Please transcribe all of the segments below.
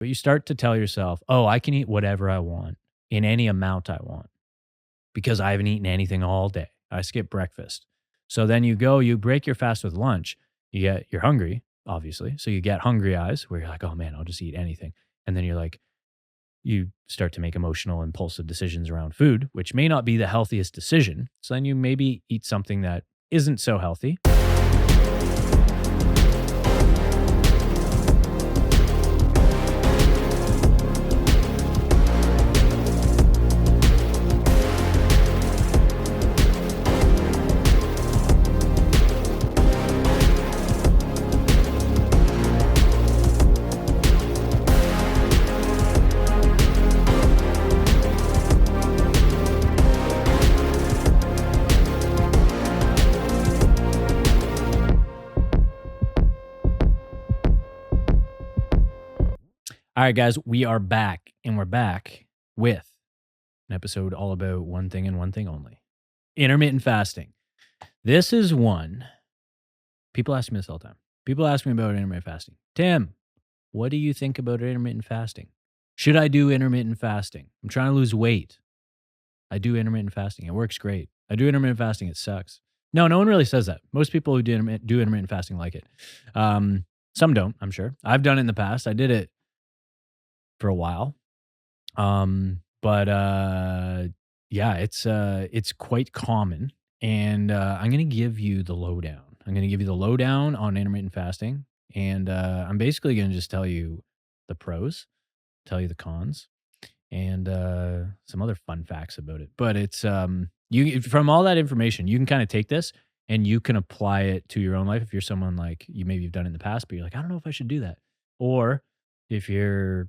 But you start to tell yourself, oh, I can eat whatever I want in any amount I want because I haven't eaten anything all day. I skip breakfast. So then you go, you break your fast with lunch. You're hungry, obviously. So you get hungry eyes where you're like, oh man, I'll just eat anything. And then you're like, you start to make emotional, impulsive decisions around food, which may not be the healthiest decision. So then you maybe eat something that isn't so healthy. All right, guys, we are back, and we're back with an episode all about one thing and one thing only: intermittent fasting. This is one, people ask me this all the time. People ask me about intermittent fasting. Tim, what do you think about intermittent fasting? Should I do intermittent fasting? I'm trying to lose weight. I do intermittent fasting. It works great. I do intermittent fasting. It sucks. No, no one really says that. Most people who do intermittent fasting like it. Some don't, I'm sure. I've done it in the past. I did it for a while. But yeah, it's quite common. And I'm going to give you the lowdown. I'm going to give you the lowdown on intermittent fasting. And I'm basically going to just tell you the pros, tell you the cons, and some other fun facts about it. But it's you from all that information, you can kind of take this and you can apply it to your own life. If you're someone like maybe you've done it in the past, but you're like, I don't know if I should do that. Or if you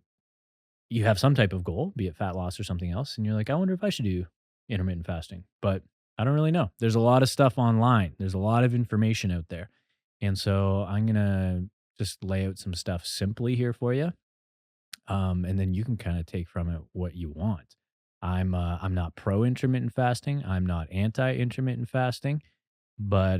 have some type of goal, be it fat loss or something else, and you're like, I wonder if I should do intermittent fasting, but I don't really know. There's a lot of stuff online. There's a lot of information out there. And so I'm going to just lay out some stuff simply here for you. And then you can kind of take from it what you want. I'm not pro intermittent fasting. I'm not anti intermittent fasting, but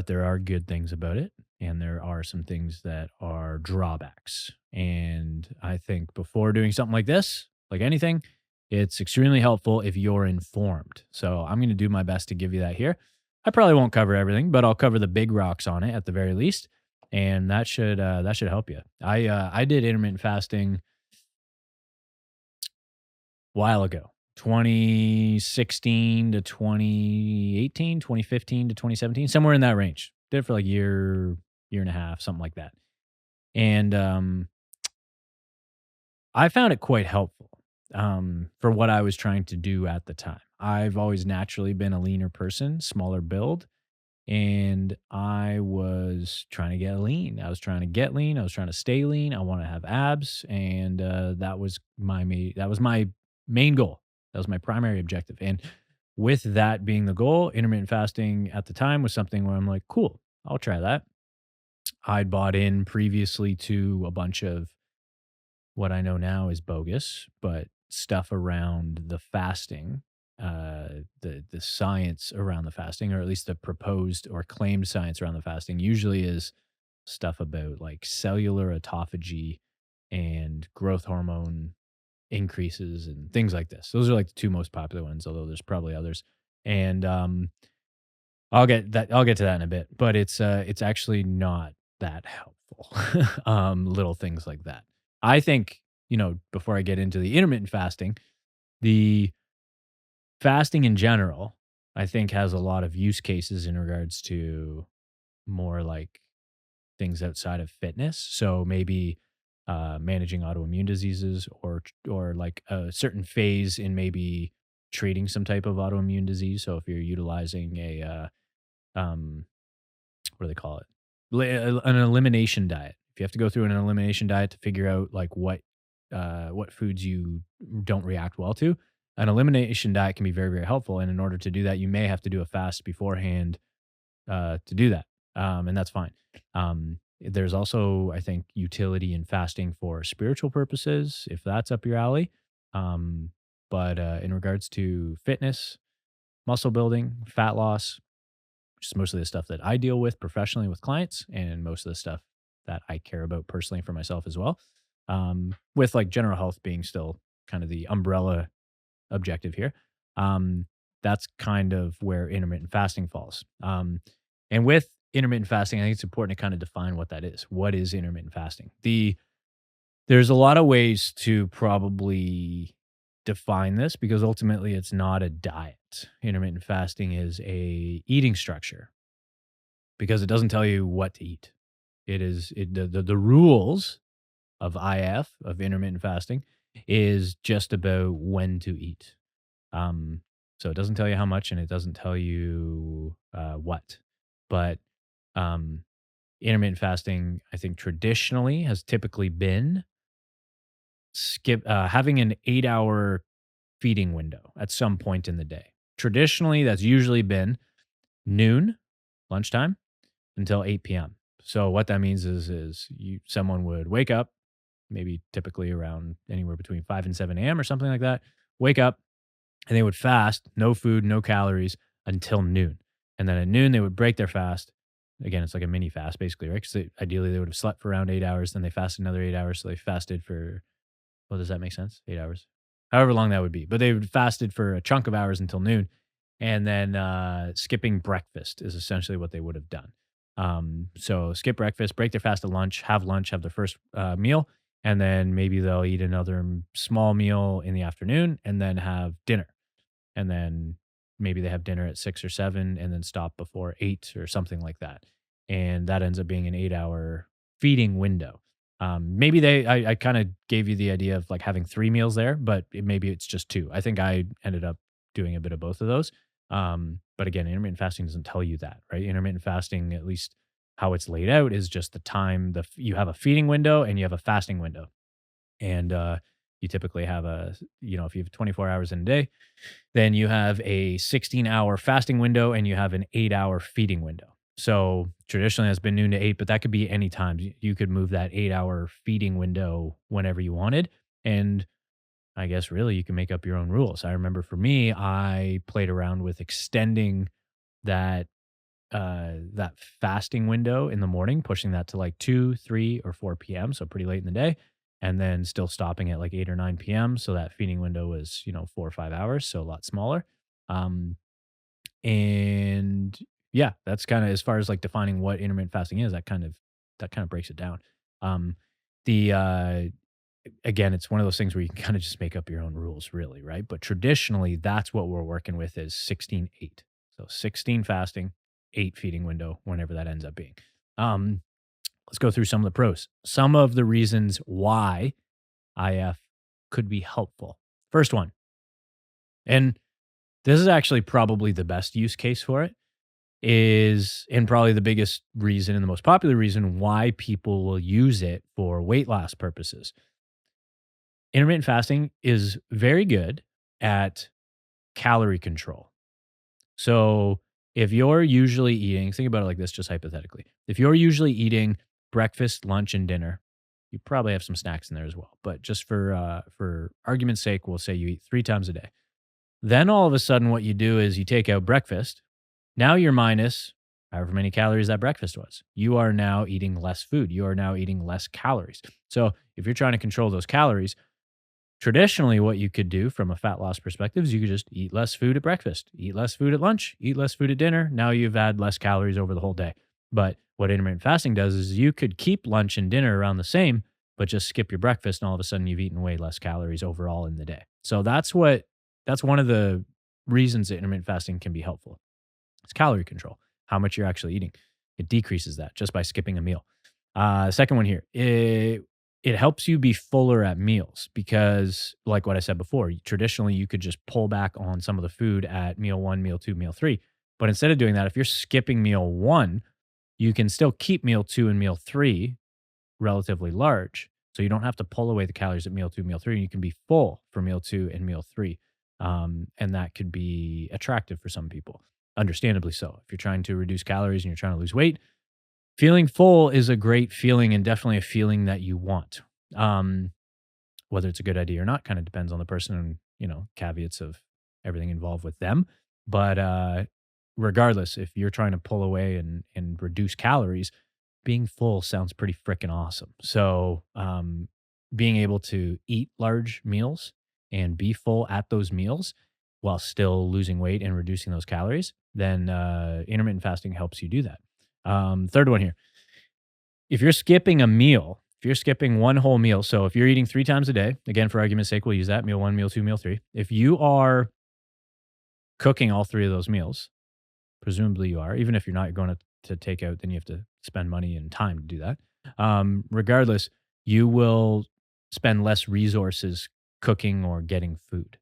there are good things about it, and there are some things that are drawbacks. And I think before doing something like this, like anything, it's extremely helpful if you're informed. So I'm going to do my best to give you that here. I probably won't cover everything, but I'll cover the big rocks on it at the very least, and that should help you. I did intermittent fasting a while ago. 2016 to 2018, 2015 to 2017, somewhere in that range. Did it for like year and a half, something like that. And I found it quite helpful for what I was trying to do at the time. I've always naturally been a leaner person, smaller build, and I was trying to get lean. I was trying to get lean. I was trying to stay lean. I want to have abs, and that was my main goal. That was my primary objective. And with that being the goal, intermittent fasting at the time was something where I'm like, cool, I'll try that. I'd bought in previously to a bunch of what I know now is bogus, but stuff around the fasting, the science around the fasting, or at least the proposed or claimed science around the fasting, usually is stuff about like cellular autophagy and growth hormone increases and things like this. Those are like the two most popular ones, although there's probably others. And I'll get to that in a bit, but it's actually not that helpful. Little things like that. I think, before I get into the intermittent fasting, the fasting in general, I think has a lot of use cases in regards to more like things outside of fitness. So maybe managing autoimmune diseases or like a certain phase in maybe treating some type of autoimmune disease. So if you're utilizing um, what do they call it? An elimination diet. If you have to go through an elimination diet to figure out like what foods you don't react well to, an elimination diet can be very, very helpful. And in order to do that, you may have to do a fast beforehand to do that, and that's fine. There's also, I think, utility in fasting for spiritual purposes, if that's up your alley. But in regards to fitness, muscle building, fat loss, which is mostly the stuff that I deal with professionally with clients and most of the stuff that I care about personally for myself as well. with like general health being still kind of the umbrella objective here. Um, that's kind of where intermittent fasting falls. And with intermittent fasting, I think it's important to kind of define what that is. What is intermittent fasting? There's a lot of ways to probably define this because ultimately it's not a diet. Intermittent fasting is a eating structure because it doesn't tell you what to eat. The rules of IF, of intermittent fasting, is just about when to eat. Um, so it doesn't tell you how much and it doesn't tell you what. But um, intermittent fasting, I think traditionally has typically been having an 8 hour feeding window at some point in the day. Traditionally, that's usually been noon, lunchtime, until 8 p.m. So what that means is someone would wake up, maybe typically around anywhere between 5 and 7 a.m. or something like that. Wake up and they would fast, no food, no calories until noon. And then at noon, they would break their fast. Again, it's like a mini fast basically, right? Because ideally they would have slept for around 8 hours, then they fasted another 8 hours. So they fasted for, well, does that make sense? 8 hours, however long that would be. But they would fasted for a chunk of hours until noon. And then skipping breakfast is essentially what they would have done. So skip breakfast, break their fast at lunch, have their first meal, and then maybe they'll eat another small meal in the afternoon and then have dinner. And then maybe they have dinner at 6 or 7 and then stop before 8 or something like that. And that ends up being an 8 hour feeding window. Maybe I kind of gave you the idea of like having 3 meals there, but maybe it's just two. I think I ended up doing a bit of both of those. But again, intermittent fasting doesn't tell you that, right? Intermittent fasting, at least how it's laid out, is just the time you have a feeding window and you have a fasting window. And you typically have if you have 24 hours in a day, then you have a 16-hour fasting window and you have an 8 hour feeding window. So traditionally it's been noon to 8, but that could be any time. You could move that 8 hour feeding window whenever you wanted. And I guess really you can make up your own rules. I remember for me, I played around with extending that that fasting window in the morning, pushing that to like 2, 3, or 4 p.m. So pretty late in the day. And then still stopping at like 8 or 9 p.m. So that feeding window was, 4 or 5 hours. So a lot smaller. Um, and yeah, that's kind of as far as like defining what intermittent fasting is, that kind of breaks it down. Um, the again, it's one of those things where you can kind of just make up your own rules, really, right? But traditionally, that's what we're working with is 16-8. So 16 fasting, 8 feeding window, whenever that ends up being. Um, let's go through some of the pros. Some of the reasons why IF could be helpful. First one, and this is actually probably the best use case for it, is and probably the biggest reason and the most popular reason why people will use it for weight loss purposes. Intermittent fasting is very good at calorie control. So if you're usually eating, think about it like this, just hypothetically. If you're usually eating breakfast, lunch, and dinner, you probably have some snacks in there as well. But just for argument's sake, we'll say you eat 3 times a day. Then all of a sudden, what you do is you take out breakfast. Now you're minus however many calories that breakfast was. You are now eating less food. You are now eating less calories. So if you're trying to control those calories, traditionally, what you could do from a fat loss perspective is you could just eat less food at breakfast, eat less food at lunch, eat less food at dinner. Now you've had less calories over the whole day. But what intermittent fasting does is you could keep lunch and dinner around the same, but just skip your breakfast, and all of a sudden you've eaten way less calories overall in the day. So that's one of the reasons that intermittent fasting can be helpful. It's calorie control, how much you're actually eating. It decreases that just by skipping a meal. Second one here, it helps you be fuller at meals because, like what I said before, traditionally you could just pull back on some of the food at meal one, meal two, meal three. But instead of doing that, if you're skipping meal one, you can still keep meal two and meal three relatively large. So you don't have to pull away the calories at meal two, meal three. And you can be full for meal two and meal three. And that could be attractive for some people, understandably so. If you're trying to reduce calories and you're trying to lose weight, feeling full is a great feeling and definitely a feeling that you want. Um, whether it's a good idea or not kind of depends on the person and, caveats of everything involved with them. But regardless, if you're trying to pull away and reduce calories, being full sounds pretty freaking awesome. So being able to eat large meals and be full at those meals while still losing weight and reducing those calories, then intermittent fasting helps you do that. Third one here, if you're skipping a meal, if you're skipping one whole meal, so if you're eating 3 times a day, again, for argument's sake, we'll use that meal one, meal two, meal three. If you are cooking all three of those meals, presumably you are, even if you're not going to take out, then you have to spend money and time to do that. Regardless, you will spend less resources cooking or getting food.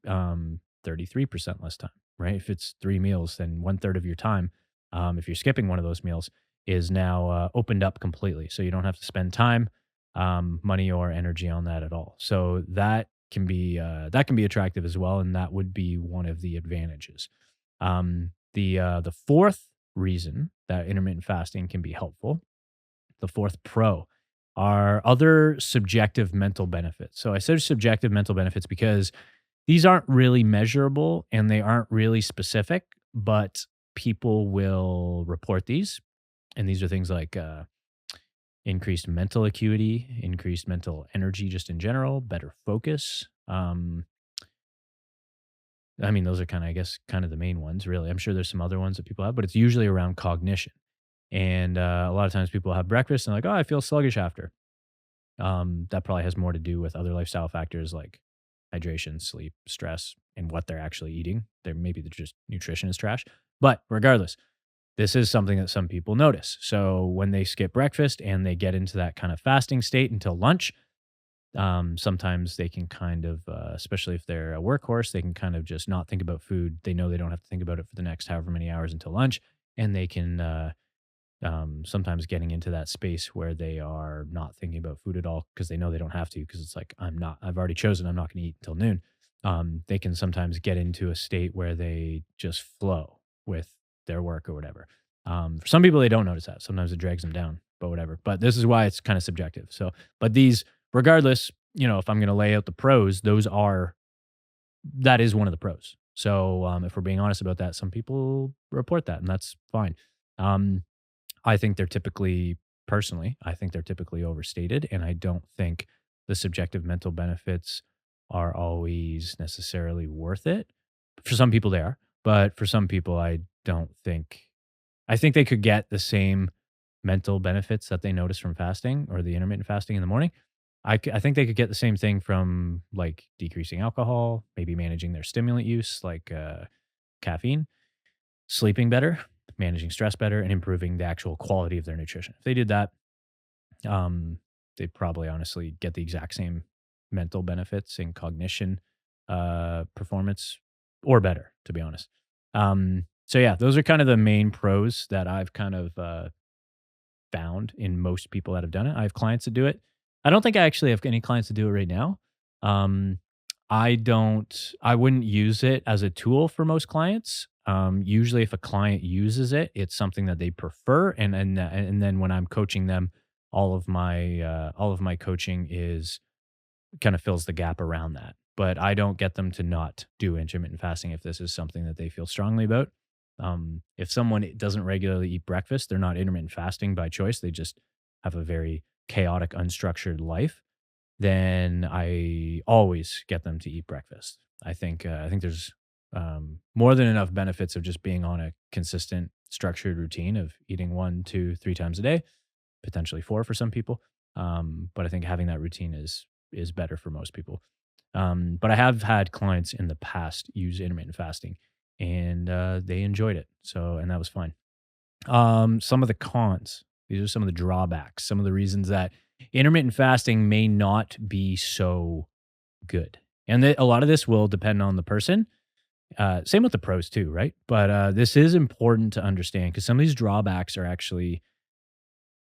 33% less time, right? If it's 3 meals, then one third of your time, if you're skipping one of those meals, is now opened up completely. So you don't have to spend time, money, or energy on that at all. So that can be attractive as well, and that would be one of the advantages. The fourth reason that intermittent fasting can be helpful, the fourth pro, are other subjective mental benefits. So I said subjective mental benefits because these aren't really measurable and they aren't really specific, but people will report these. And these are things like increased mental acuity, increased mental energy just in general, better focus. I mean, those are kind of, I guess, kind of the main ones, really. I'm sure there's some other ones that people have, but it's usually around cognition. And a lot of times people have breakfast and like, oh, I feel sluggish after. That probably has more to do with other lifestyle factors like hydration, sleep, stress, and what they're actually eating. Maybe they're just nutrition is trash. But regardless, this is something that some people notice. So when they skip breakfast and they get into that kind of fasting state until lunch, sometimes they can kind of, especially if they're a workhorse, they can kind of just not think about food. They know they don't have to think about it for the next however many hours until lunch, and they can sometimes getting into that space where they are not thinking about food at all because they know they don't have to because it's like I've already chosen I'm not going to eat until noon. They can sometimes get into a state where they just flow with their work or whatever. For some people, they don't notice that. Sometimes it drags them down, but whatever. But this is why it's kind of subjective. So, but these, regardless, if I'm going to lay out the pros, that is one of the pros. So, if we're being honest about that, some people report that, and that's fine. Um, I think they're typically, personally, I think they're typically overstated, and I don't think the subjective mental benefits are always necessarily worth it. For some people, they are, but for some people, I don't think. I think they could get the same mental benefits that they notice from fasting or the intermittent fasting in the morning. I think they could get the same thing from like decreasing alcohol, maybe managing their stimulant use, like caffeine, sleeping better, managing stress better, and improving the actual quality of their nutrition. If they did that, they'd probably honestly get the exact same mental benefits in cognition, performance, or better, to be honest. So yeah, those are kind of the main pros that I've kind of found in most people that have done it. I have clients that do it. I don't think I actually have any clients that do it right now. Um, I wouldn't use it as a tool for most clients. Usually if a client uses it, it's something that they prefer. And then when I'm coaching them, all of my coaching is kind of fills the gap around that. But I don't get them to not do intermittent fasting if this is something that they feel strongly about. If someone doesn't regularly eat breakfast, they're not intermittent fasting by choice. They just have a very chaotic, unstructured life. Then I always get them to eat breakfast. I think there's more than enough benefits of just being on a consistent, structured routine of eating 1, 2, 3 times a day, potentially four for some people. But I think having that routine is better for most people. But I have had clients in the past use intermittent fasting, and they enjoyed it. So, and that was fine. Some of the cons. These are some of the drawbacks. Some of the reasons that intermittent fasting may not be so good, and a lot of this will depend on the person. Same with the pros too, right? But this is important to understand because some of these drawbacks are actually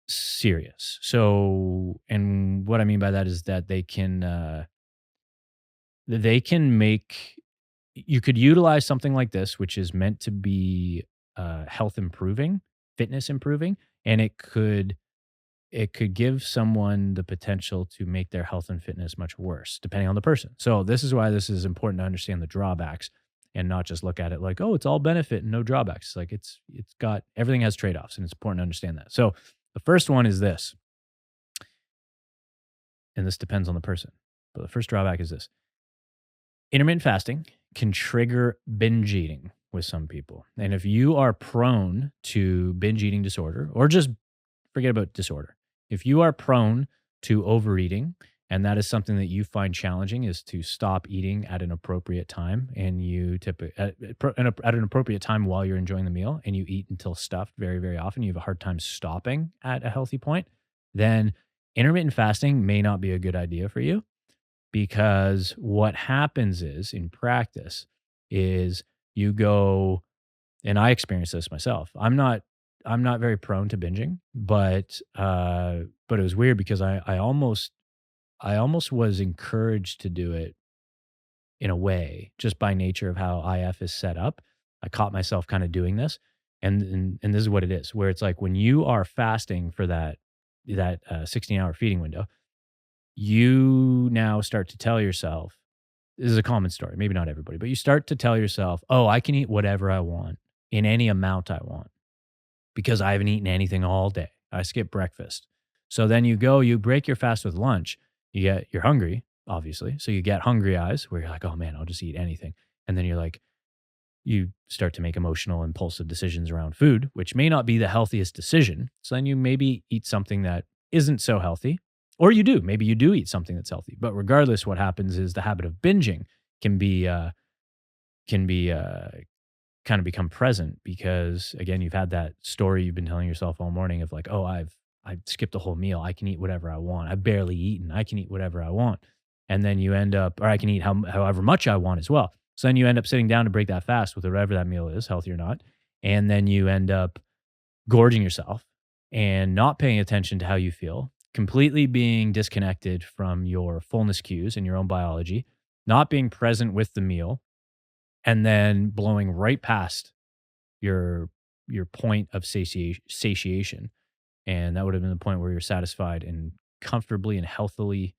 serious. So, and what I mean by that is that they can make you could utilize something like this, which is meant to be health improving, fitness improving, and it could give someone the potential to make their health and fitness much worse, depending on the person. So this is why this is important to understand the drawbacks and not just look at it like, oh, it's all benefit and no drawbacks. Like it's got everything has trade offs, and it's important to understand that. So the first one is this: and this depends on the person, but the first drawback is this: intermittent fasting can trigger binge eating with some people. And if you are prone to binge eating disorder, or just forget about disorder, if you are prone to overeating, and that is something that you find challenging, is to stop eating at an appropriate time, and you at an appropriate time while you're enjoying the meal, and you eat until stuffed very, very often, you have a hard time stopping at a healthy point, then intermittent fasting may not be a good idea for you, because what happens is, in practice, is you go, and I experienced this myself. I'm not very prone to binging, but it was weird because I almost was encouraged to do it in a way, just by nature of how IF is set up. I caught myself kind of doing this, and this is what it is, where it's like when you are fasting for that 16-hour feeding window, you now start to tell yourself, this is a common story, maybe not everybody, but you start to tell yourself, oh, I can eat whatever I want in any amount I want because I haven't eaten anything all day. I skip breakfast. So then you go, you break your fast with lunch. You're hungry, obviously. So you get hungry eyes where you're like, oh man, I'll just eat anything. And then you're like, you start to make emotional, impulsive decisions around food, which may not be the healthiest decision. So then you maybe eat something that isn't so healthy, or you do. Maybe you do eat something that's healthy. But regardless, what happens is the habit of binging can be can be kind of become present because, again, you've had that story you've been telling yourself all morning of like, oh, I've skipped a whole meal. I can eat whatever I want. I've barely eaten. I can eat whatever I want. And then you end up, or I can eat however much I want as well. So then you end up sitting down to break that fast with whatever that meal is, healthy or not. And then you end up gorging yourself and not paying attention to how you feel, completely being disconnected from your fullness cues and your own biology, not being present with the meal, and then blowing right past your point of satiation. And that would have been the point where you're satisfied and comfortably and healthily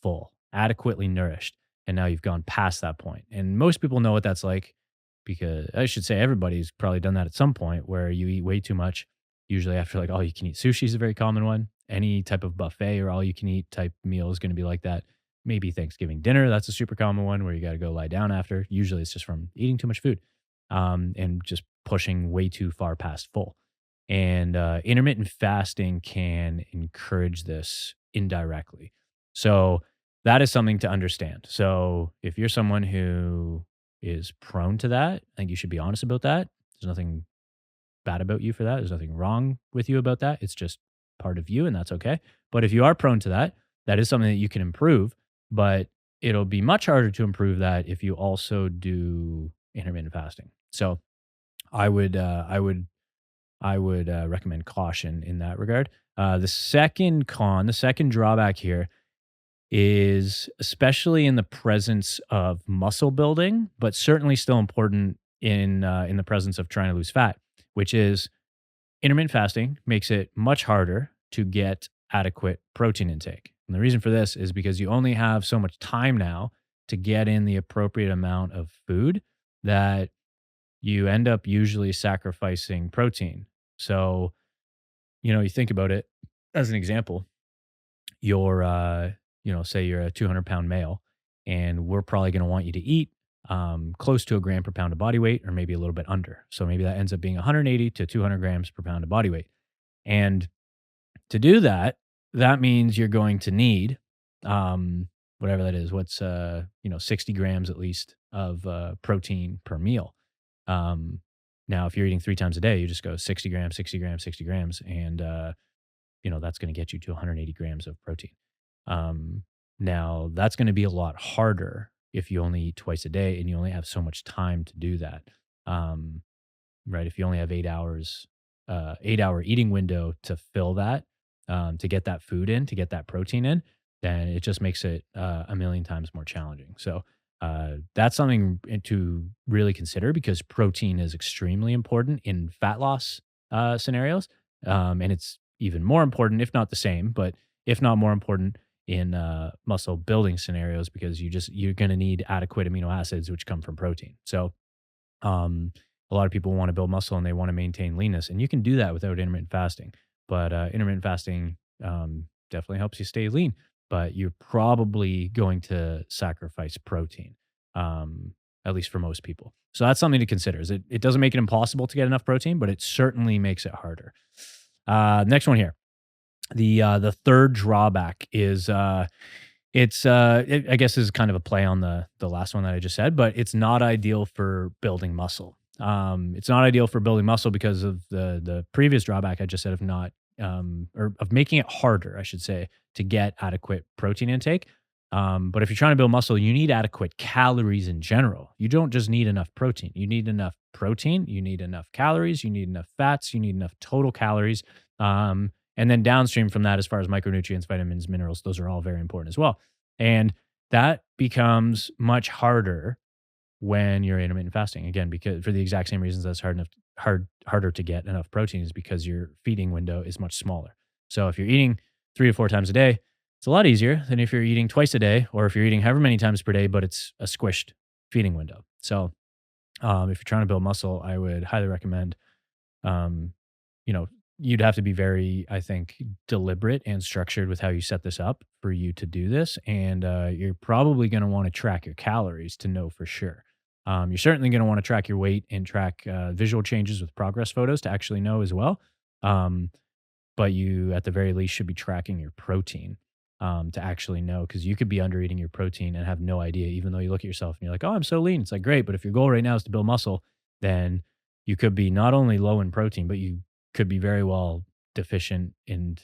full, adequately nourished. And now you've gone past that point. And most people know what that's like, because I should say everybody's probably done that at some point where you eat way too much. Usually after, like, all you can eat sushi is a very common one. Any type of buffet or all you can eat type meal is going to be like that. Maybe Thanksgiving dinner, that's a super common one where you got to go lie down after. Usually it's just from eating too much food, and just pushing way too far past full. And intermittent fasting can encourage this indirectly. So that is something to understand. So if you're someone who is prone to that, I think you should be honest about that. There's nothing bad about you for that. There's nothing wrong with you about that. It's just part of you, and that's okay. But if you are prone to that, that is something that you can improve. But it'll be much harder to improve that if you also do intermittent fasting. So I would, uh, I would, I would recommend caution in that regard. The second drawback here is, especially in the presence of muscle building, but certainly still important in the presence of trying to lose fat, which is intermittent fasting makes it much harder to get adequate protein intake. And the reason for this is because you only have so much time now to get in the appropriate amount of food that you end up usually sacrificing protein. So, you think about it as an example, you're, say you're a 200-pound male, and we're probably going to want you to eat close to a gram per pound of body weight, or maybe a little bit under. So maybe that ends up being 180 to 200 grams per pound of body weight. And to do that, that means you're going to need whatever that is. What's 60 grams at least of protein per meal. Now, if you're eating 3 times a day, you just go 60 grams, 60 grams, 60 grams, and that's going to get you to 180 grams of protein. Now, that's going to be a lot harder if you only eat twice a day and you only have so much time to do that. Um, right? If you only have 8 hours, 8 hour eating window to fill that, to get that food in, to get that protein in, then it just makes it a million times more challenging. So that's something to really consider, because protein is extremely important in fat loss scenarios. And it's even more important, if not the same, but if not more important in muscle building scenarios, because you're going to need adequate amino acids, which come from protein. So a lot of people want to build muscle and they want to maintain leanness, and you can do that without intermittent fasting. But intermittent fasting definitely helps you stay lean. but you're probably going to sacrifice protein, um, at least for most people. So that's something to consider. Is it doesn't make it impossible to get enough protein, but it certainly makes it harder. Next one here. The third drawback is I guess is kind of a play on the last one that I just said, but it's not ideal for building muscle. It's not ideal for building muscle because of the previous drawback I just said of not or of making it harder, I should say, to get adequate protein intake. But if you're trying to build muscle, you need adequate calories in general. You don't just need enough protein. You need enough protein. You need enough calories. You need enough fats. You need enough total calories. And then downstream from that, as far as micronutrients, vitamins, minerals, those are all very important as well. And that becomes much harder when you're intermittent fasting. Again, because for the exact same reasons that's harder to get enough protein is because your feeding window is much smaller. So if you're eating 3 to 4 times a day, it's a lot easier than if you're eating twice a day, or if you're eating however many times per day, but it's a squished feeding window. So if you're trying to build muscle, I would highly recommend um, you know, you'd have to be very, I think, deliberate and structured with how you set this up for you to do this. And you're probably going to want to track your calories to know for sure. You're certainly going to want to track your weight and track visual changes with progress photos to actually know as well. Um, but you, at the very least, should be tracking your protein to actually know, because you could be under eating your protein and have no idea, even though you look at yourself and you're like, oh, I'm so lean. It's like, great. But if your goal right now is to build muscle, then you could be not only low in protein, but you could be very well deficient and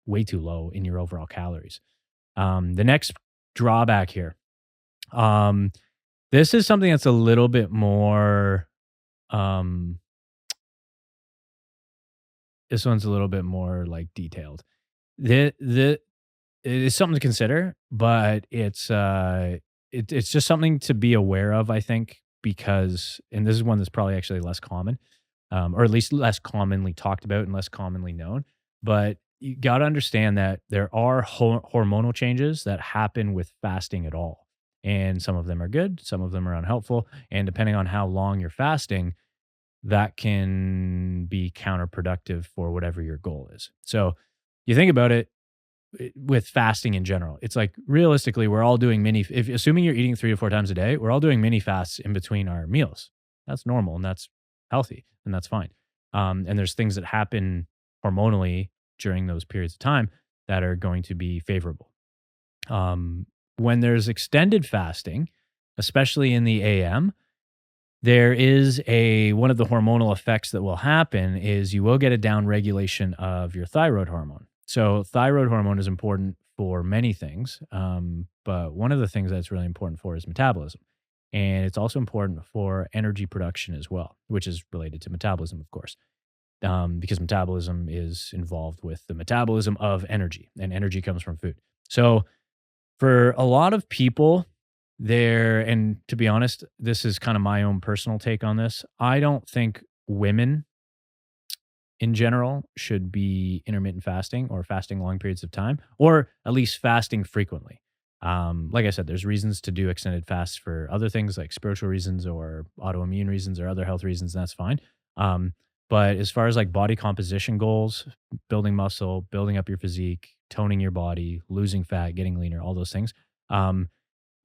way too low in your overall calories. The next drawback here, um, this is something that's a little bit more. Um, this one's a little bit more like detailed. The It is something to consider, but it's just something to be aware of, I think, because and this is one that's probably actually less common, or at least less commonly talked about and less commonly known. But you got to understand that there are hormonal changes that happen with fasting at all. And some of them are good, some of them are unhelpful. And depending on how long you're fasting, that can be counterproductive for whatever your goal is. So you think about it, with fasting in general. It's like realistically, we're all doing if assuming you're eating 3 to 4 times a day, we're all doing mini fasts in between our meals. That's normal and that's healthy and that's fine. And there's things that happen hormonally during those periods of time that are going to be favorable. When there's extended fasting, especially in the AM, there is one of the hormonal effects that will happen is you will get a down regulation of your thyroid hormone. So thyroid hormone is important for many things, but one of the things that's really important for is metabolism. And it's also important for energy production as well, which is related to metabolism, of course, because metabolism is involved with the metabolism of energy, and energy comes from food. So for a lot of people, and to be honest, this is kind of my own personal take on this. I don't think women in general should be intermittent fasting or fasting long periods of time, or at least fasting frequently. Like I said, there's reasons to do extended fasts for other things like spiritual reasons or autoimmune reasons or other health reasons, and that's fine. Um, but as far as like body composition goals, building muscle, building up your physique, toning your body, losing fat, getting leaner, all those things, um,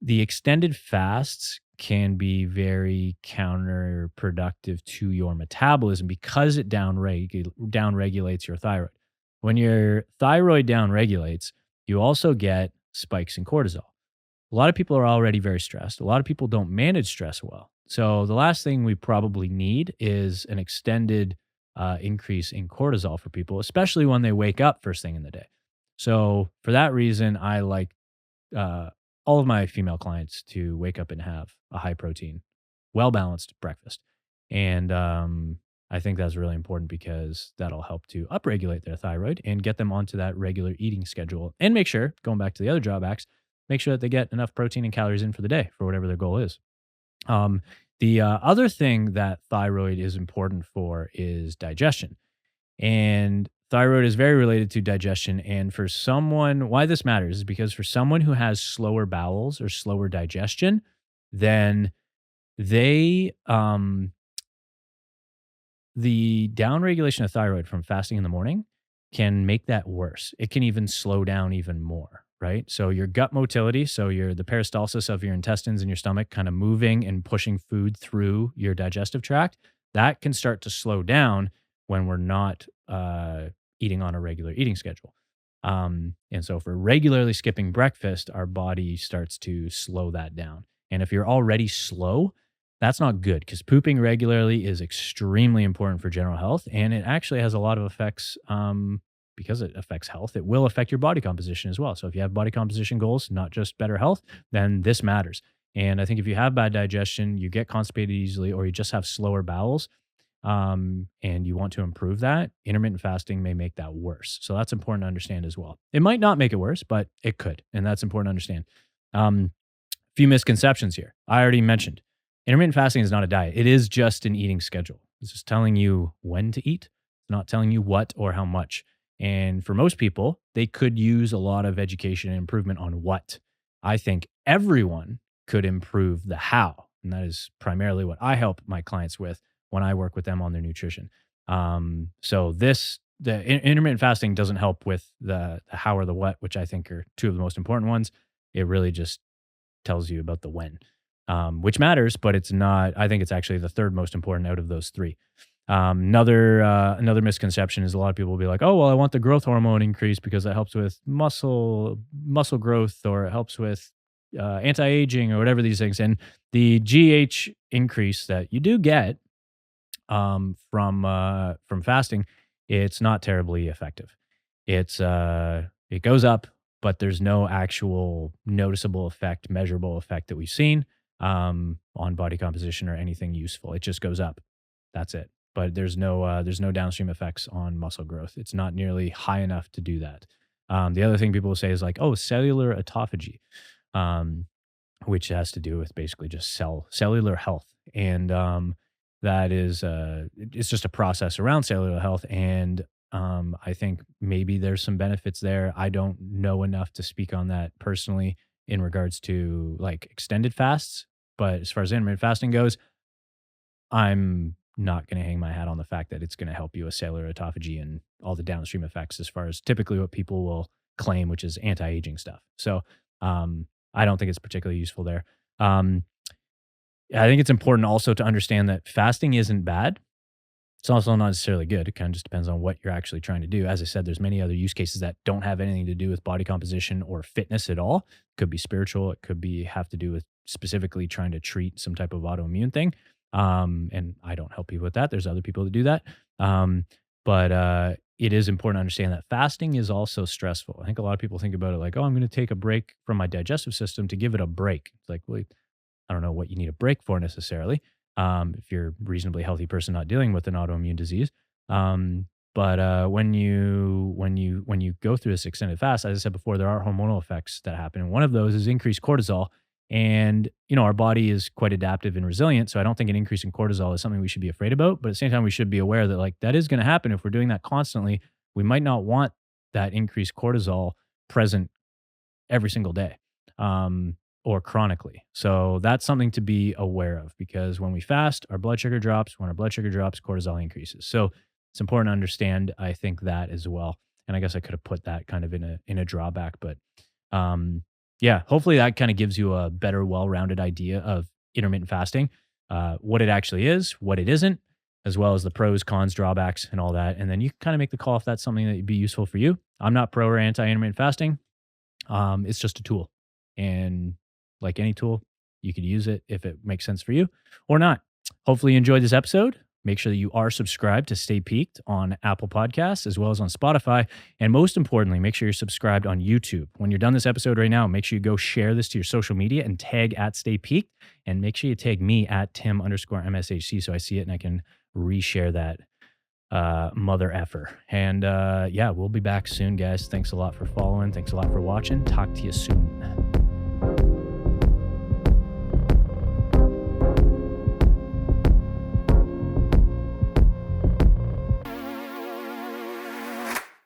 the extended fasts can be very counterproductive to your metabolism because it downregulates your thyroid. When your thyroid downregulates, you also get spikes in cortisol. A lot of people are already very stressed. A lot of people don't manage stress well. So the last thing we probably need is an extended increase in cortisol for people, especially when they wake up first thing in the day. So for that reason, I like uh, all of my female clients to wake up and have a high protein, well balanced breakfast. And I think that's really important because that'll help to upregulate their thyroid and get them onto that regular eating schedule. And make sure, going back to the other drawbacks, make sure that they get enough protein and calories in for the day for whatever their goal is. Um, the other thing that thyroid is important for is digestion. And thyroid is very related to digestion. And for someone, why this matters is because for someone who has slower bowels or slower digestion, then they, the downregulation of thyroid from fasting in the morning can make that worse. It can even slow down even more, right? So your gut motility, so the peristalsis of your intestines and your stomach kind of moving and pushing food through your digestive tract, that can start to slow down when we're not eating on a regular eating schedule. And so if we're regularly skipping breakfast, our body starts to slow that down. And if you're already slow, that's not good because pooping regularly is extremely important for general health. And it actually has a lot of effects because it affects health. It will affect your body composition as well. So if you have body composition goals, not just better health, then this matters. And I think if you have bad digestion, you get constipated easily, or you just have slower bowels, and you want to improve that, intermittent fasting may make that worse. So that's important to understand as well. It might not make it worse, but it could. And that's important to understand. Few misconceptions here. I already mentioned intermittent fasting is not a diet. It is just an eating schedule. It's just telling you when to eat. It's not telling you what or how much. And for most people, they could use a lot of education and improvement on what. I think everyone could improve the how. And that is primarily what I help my clients with when I work with them on their nutrition. Intermittent fasting doesn't help with the how or the what, which I think are two of the most important ones. It really just tells you about the when, which matters, but it's not. I think it's actually the third most important out of those three. Another misconception is a lot of people will be like, "Oh, well, I want the growth hormone increase because it helps with muscle growth, or it helps with anti-aging, or whatever these things." And the GH increase that you do get from fasting, it's not terribly effective. It goes up, but there's no actual noticeable effect, measurable effect that we've seen on body composition or anything useful. It just goes up. That's it. But there's no downstream effects on muscle growth. It's not nearly high enough to do that. The other thing people will say is like, oh, cellular autophagy, which has to do with basically just cellular health. And that is it's just a process around cellular health. And I think maybe there's some benefits there. I don't know enough to speak on that personally in regards to like extended fasts. But as far as intermittent fasting goes, I'm not going to hang my hat on the fact that it's going to help you with cellular autophagy and all the downstream effects as far as typically what people will claim, which is anti-aging stuff. So I don't think it's particularly useful there. I think it's important also to understand that fasting isn't bad. It's also not necessarily good. It kind of just depends on what you're actually trying to do. As I said, there's many other use cases that don't have anything to do with body composition or fitness at all. It could be spiritual. It could have to do with specifically trying to treat some type of autoimmune thing. And I don't help people with that. There's other people that do that. But it is important to understand that fasting is also stressful. I think a lot of people think about it like, oh, I'm going to take a break from my digestive system to give it a break. It's like, well, I don't know what you need a break for necessarily. If you're a reasonably healthy person not dealing with an autoimmune disease. But when you go through this extended fast, as I said before, there are hormonal effects that happen. And one of those is increased cortisol. And, our body is quite adaptive and resilient. So I don't think an increase in cortisol is something we should be afraid about. But at the same time, we should be aware that like that is going to happen. If we're doing that constantly, we might not want that increased cortisol present every single day. Or chronically. So that's something to be aware of because when we fast, our blood sugar drops. When our blood sugar drops, cortisol increases. So it's important to understand, I think, that as well. And I guess I could have put that kind of in a drawback, but yeah, hopefully that kind of gives you a better, well-rounded idea of intermittent fasting, what it actually is, what it isn't, as well as the pros, cons, drawbacks, and all that. And then you can kind of make the call if that's something that would be useful for you. I'm not pro or anti-intermittent fasting. It's just a tool. And like any tool, you could use it if it makes sense for you or not. Hopefully you enjoyed this episode. Make sure that you are subscribed to Stay Peaked on Apple Podcasts as well as on Spotify. And most importantly, make sure you're subscribed on YouTube. When you're done this episode right now, make sure you go share this to your social media and tag at Stay Peaked. And make sure you tag me at Tim_MSHC so I see it and I can reshare that mother effer. And yeah, we'll be back soon, guys. Thanks a lot for following. Thanks a lot for watching. Talk to you soon.